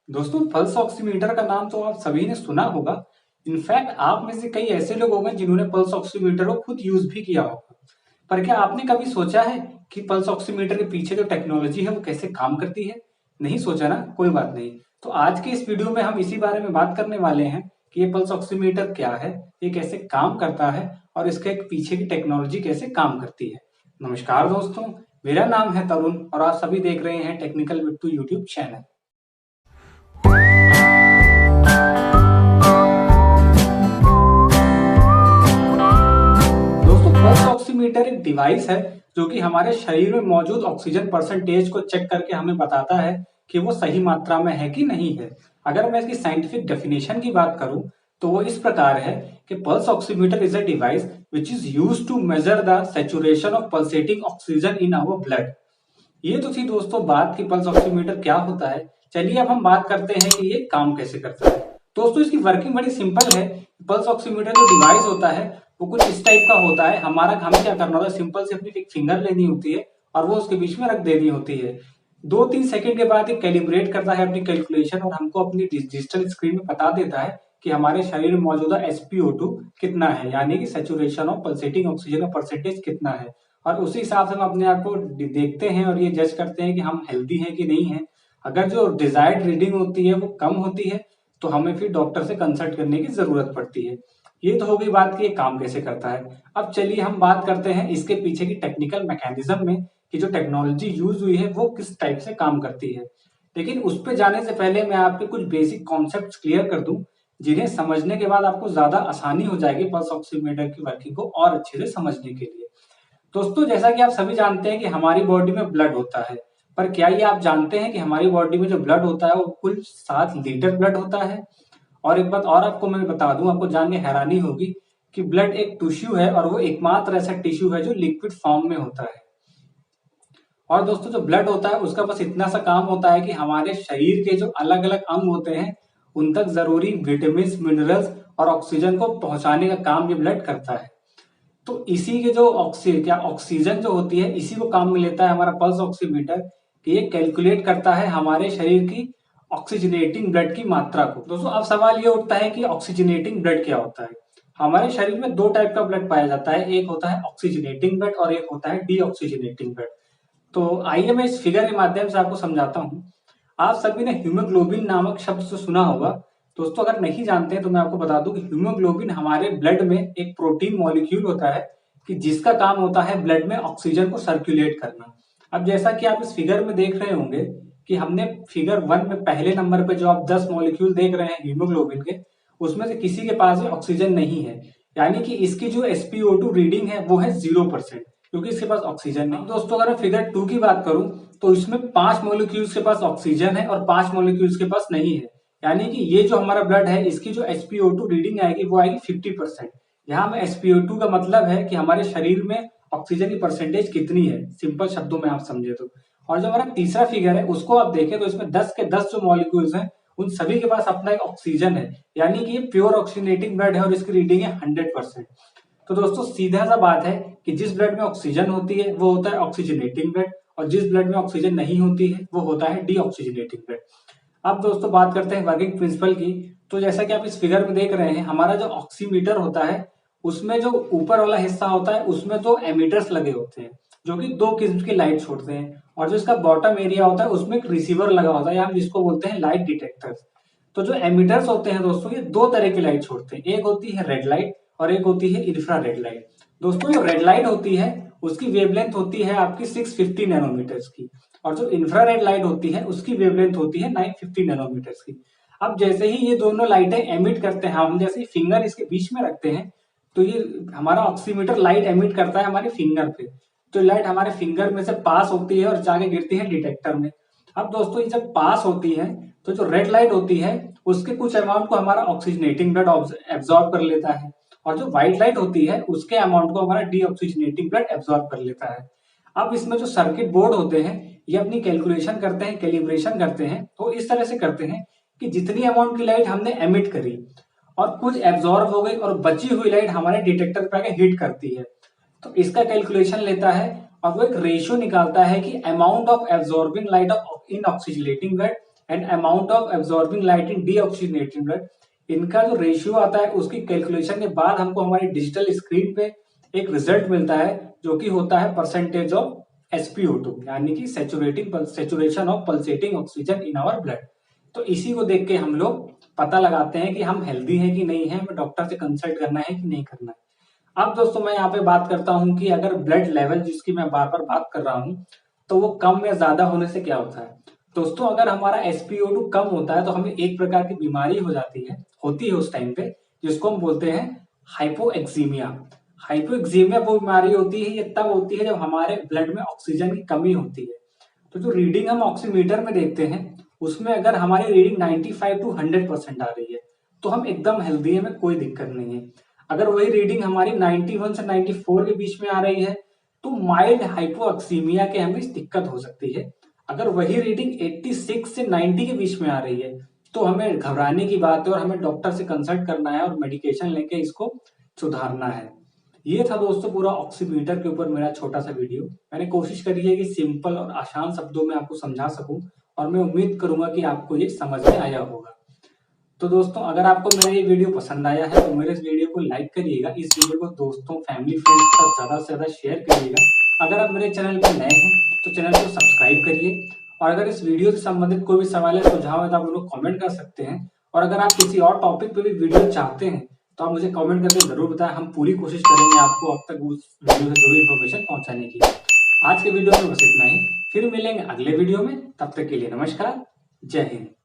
दोस्तों, pulse oximeter का नाम तो आप सभी ने सुना होगा। इनफैक्ट आप में से कई ऐसे लोग होंगे जिन्होंने पल्स ऑक्सीमीटर को खुद यूज भी किया होगा। पर क्या आपने कभी सोचा है कि पल्स ऑक्सीमीटर के पीछे जो टेक्नोलॉजी है वो कैसे काम करती है? नहीं सोचा ना? कोई बात नहीं। तो आज के इस वीडियो में हम इसी बारे में बात करने वाले हैं कि ये पल्स ऑक्सीमीटर क्या है, ये कैसे काम करता है और इसके पीछे की टेक्नोलॉजी कैसे काम करती है। नमस्कार दोस्तों, मेरा नाम है तरुण और आप सभी देख रहे हैं टेक्निकल बिट्टू यूट्यूब चैनल। दोस्तों, पल्स ऑक्सीमीटर एक डिवाइस है जो कि हमारे शरीर में मौजूद ऑक्सीजन परसेंटेज को चेक करके हमें बताता है कि वो सही मात्रा में है कि नहीं है। अगर मैं इसकी साइंटिफिक डेफिनेशन की बात करूं तो वो इस प्रकार है कि pulse oximeter is a device which is used to measure the saturation of pulsating oxygen in our blood. ये तो थी दोस्तों बात कि पल्स ऑक्सीमीटर क्या होता है। चलिए अब हम बात करते हैं कि ये काम कैसे करता है। दोस्तों, इसकी वर्किंग बड़ी सिंपल है। पल्स ऑक्सीमीटर जो डिवाइस होता है वो कुछ इस टाइप का होता है। हमें क्या करना होता है, सिंपल से अपनी एक फिंगर लेनी होती है और वो उसके बीच में रख देनी होती है। 2-3 सेकंड के बाद ये कैलिब्रेट करता है अपनी कैलकुलेशन और हमको अपनी डिजिटल स्क्रीन में बता देता है कि हमारे शरीर में मौजूदा SpO2 कितना है, यानी कि सैचुरेशन ऑफ पल्सेटिंग ऑक्सीजन का परसेंटेज कितना है। और उसी हिसाब से हम अपने आप को देखते हैं और ये जज करते हैं कि हम हेल्दी हैं कि नहीं है। अगर जो डिजायर्ड रीडिंग होती है वो कम होती है तो हमें फिर डॉक्टर से कंसल्ट करने की जरूरत पड़ती है। ये तो हो गई बात कि ये काम कैसे करता है। अब चलिए हम बात करते हैं इसके पीछे की टेक्निकल मैकेनिज्म में कि जो टेक्नोलॉजी यूज हुई है वो किस टाइप से काम करती है। लेकिन उस पर जाने से पहले मैं आपके कुछ बेसिक कॉन्सेप्ट क्लियर कर दूं जिन्हें समझने के बाद आपको ज्यादा आसानी हो जाएगी पल्स ऑक्सीमीटर की वर्किंग को और अच्छे से समझने के लिए। दोस्तों, जैसा कि आप सभी जानते हैं कि हमारी बॉडी में ब्लड होता है। पर क्या ये आप जानते हैं कि हमारी बॉडी में जो ब्लड होता है वो कुल 7 लीटर ब्लड होता है? और एक बात और आपको मैं बता दूं, आपको जान के हैरानी होगी कि ब्लड एक टिश्यू है और वो एकमात्र ऐसा टिश्यू है जो लिक्विड फॉर्म में होता है। और दोस्तों, जो ब्लड होता है उसका बस इतना सा काम होता है कि हमारे शरीर के जो अलग अलग अंग होते हैं उन तक जरूरी विटामिन, मिनरल्स और ऑक्सीजन को पहुंचाने का काम ये ब्लड करता है। तो इसी के जो ऑक्सीजन जो होती है इसी को काम में लेता है हमारा पल्स ऑक्सीमीटर कि ये कैलकुलेट करता है हमारे शरीर की ऑक्सीजनेटिंग ब्लड की मात्रा को। दोस्तों, अब सवाल ये उठता है कि ऑक्सीजनेटिंग ब्लड क्या होता है। हमारे शरीर में दो टाइप का ब्लड पाया जाता है, एक होता है ऑक्सीजनेटिंग ब्लड और एक होता है डीऑक्सीजनेटिंग ब्लड। तो आइए मैं इस फिगर के माध्यम से आपको समझाता हूँ। आप सभी ने हीमोग्लोबिन नामक शब्द तो सुना होगा। दोस्तों, अगर नहीं जानते हैं तो मैं आपको बता दूं कि हीमोग्लोबिन हमारे ब्लड में एक प्रोटीन मॉलिक्यूल होता है कि जिसका काम होता है ब्लड में ऑक्सीजन को सर्कुलेट करना। अब जैसा कि आप इस फिगर में देख रहे होंगे कि हमने फिगर 1 में पहले नंबर पे जो आप 10 मॉलिक्यूल देख रहे हैं हीमोग्लोबिन के, उसमें से किसी के पास भी ऑक्सीजन नहीं है। यानी कि इसकी जो SpO2 रीडिंग है वो है 0%, क्योंकि इसके पास ऑक्सीजन नहीं। दोस्तों, अगर मैं फिगर 2 की बात करूं तो इसमें 5 मॉलिक्यूल्स के पास ऑक्सीजन है और 5 मॉलिक्यूल्स के पास नहीं है। यानी कि ये जो हमारा ब्लड है इसकी जो SpO2 रीडिंग आएगी वो आएगी 50%। यहाँ में SpO2 का मतलब है कि हमारे शरीर में ऑक्सीजन की परसेंटेज कितनी है, सिंपल शब्दों में आप समझे तो। और जो हमारा तीसरा फिगर है उसको आप देखें तो इसमें 10 के 10 जो मॉलिक्यूल्स हैं उन सभी के पास अपना एक ऑक्सीजन है। यानी कि ये प्योर ऑक्सीजनेटिंग ब्लड है और इसकी रीडिंग है 100%। तो दोस्तों, सीधा सा बात है कि जिस ब्लड में ऑक्सीजन होती है वो होता है ऑक्सीजनेटिंग ब्लड और जिस ब्लड में ऑक्सीजन नहीं होती है वो होता है डीऑक्सीजनेटिंग ब्लड। अब दोस्तों बात करते हैं वर्किंग प्रिंसिपल की। तो जैसा कि आप इस फिगर में देख रहे हैं, हमारा जो ऑक्सीमीटर होता है उसमें जो ऊपर वाला हिस्सा होता है उसमें दो एमीटर्स लगे होते हैं जो कि दो किस्म की लाइट छोड़ते हैं। और जो इसका बॉटम एरिया होता है उसमें एक रिसीवर लगा होता है, या हम जिसको बोलते हैं लाइट डिटेक्टर्स। तो जो एमिटर्स होते हैं दोस्तों, ये दो तरह की लाइट छोड़ते हैं, एक होती है रेड लाइट और एक होती है इंफ्रारेड लाइट। दोस्तों, जो रेड लाइट होती है उसकी वेवलेंथ होती है आपकी 650 नैनोमीटर्स की और जो इंफ्रारेड लाइट होती है उसकी वेवलेंथ होती है 950 नैनोमीटर्स की। अब जैसे ही ये दोनों लाइटें एमिट करते हैं, हम जैसे ही फिंगर इसके बीच में रखते हैं तो ये हमारा ऑक्सीमीटर लाइट एमिट करता है हमारे फिंगर पे। तो लाइट हमारे फिंगर में से पास होती है और जाके गिरती है डिटेक्टर में। अब दोस्तों, ये जब पास होती है तो जो रेड लाइट होती है उसके कुछ अमाउंट को हमारा ऑक्सीजनेटिंग ब्लड एब्जॉर्ब कर लेता है और जो व्हाइट लाइट होती है उसके अमाउंट को हमारा डीऑक्सीजनेटिंग ब्लड एब्जॉर्ब कर लेता है। अब इसमें जो सर्किट बोर्ड होते हैं ये अपनी कैलकुलेशन करते हैं, कैलिब्रेशन करते हैं। तो इस तरह से करते हैं कि जितनी अमाउंट की लाइट हमने एमिट करी और कुछ एब्जॉर्ब हो गई और बची हुई लाइट हमारे डिटेक्टर पे आके हिट करती है, तो इसका कैलकुलेशन लेता है और वो एक रेशियो निकालता है कि amount of absorbing light of in oxygenating blood and amount of absorbing light in deoxygenated blood, इनका जो रेशियो आता है उसकी कैलकुलेशन के बाद हमको हमारी डिजिटल स्क्रीन पे एक रिजल्ट मिलता है जो कि होता है परसेंटेज ऑफ SpO2 यानी कि saturation of pulsating oxygen in our blood. तो इसी को देख के हम लोग पता लगाते हैं कि हम हेल्दी हैं कि नहीं है, हमें डॉक्टर से कंसल्ट करना है कि नहीं करना है। अब दोस्तों मैं यहाँ पे बात करता हूँ कि अगर ब्लड लेवल जिसकी मैं बार बार बात कर रहा हूँ तो वो कम या ज्यादा होने से क्या होता है। दोस्तों अगर हमारा SpO2 कम होता है तो हमें एक प्रकार की बीमारी हो जाती है, होती है उस टाइम पे, जिसको हम बोलते हैं हाइपोएक्सीमिया। हाइपोएक्सीमिया वो बीमारी होती है, ये तब होती है जब हमारे ब्लड में ऑक्सीजन की कमी होती है। तो जो रीडिंग हम ऑक्सीमीटर में देखते हैं उसमें अगर हमारी रीडिंग 95 टू 100% आ रही है तो हम एकदम हेल्दी है, हमें कोई दिक्कत नहीं है। अगर वही रीडिंग हमारी 91 से 94 के बीच में आ रही है तो माइल्ड हाइपोएक्सीमिया के हमें दिक्कत हो सकती है। अगर वही रीडिंग 86 से 90 के बीच में आ रही है तो हमें घबराने की बात है और हमें डॉक्टर से कंसल्ट करना है और मेडिकेशन लेके इसको सुधारना है। ये था दोस्तों पूरा ऑक्सीमीटर के ऊपर मेरा छोटा सा वीडियो। मैंने कोशिश करी है कि सिंपल और आसान शब्दों में आपको समझा सकूं और मैं उम्मीद करूंगा कि आपको ये समझ में आया होगा। तो दोस्तों अगर आपको मेरा ये वीडियो पसंद आया है तो मेरे इस वीडियो को लाइक करिएगा, इस वीडियो को दोस्तों फैमिली फ्रेंड्स के साथ ज्यादा से ज्यादा शेयर करिएगा। अगर आप मेरे चैनल पर नए हैं तो चैनल को सब्सक्राइब करिए और अगर इस वीडियो से संबंधित कोई भी सवाल या सुझाव है तो आप उनको कमेंट कर सकते हैं। और अगर आप किसी और टॉपिक पे भी वीडियो चाहते हैं तो आप मुझे कमेंट करके जरूर बताएं, हम पूरी कोशिश करेंगे आपको अब तक उस वीडियो से जुड़ी इन्फॉर्मेशन पहुंचाने की। आज के वीडियो में बस इतना ही, फिर मिलेंगे अगले वीडियो में, तब तक के लिए नमस्कार, जय हिंद।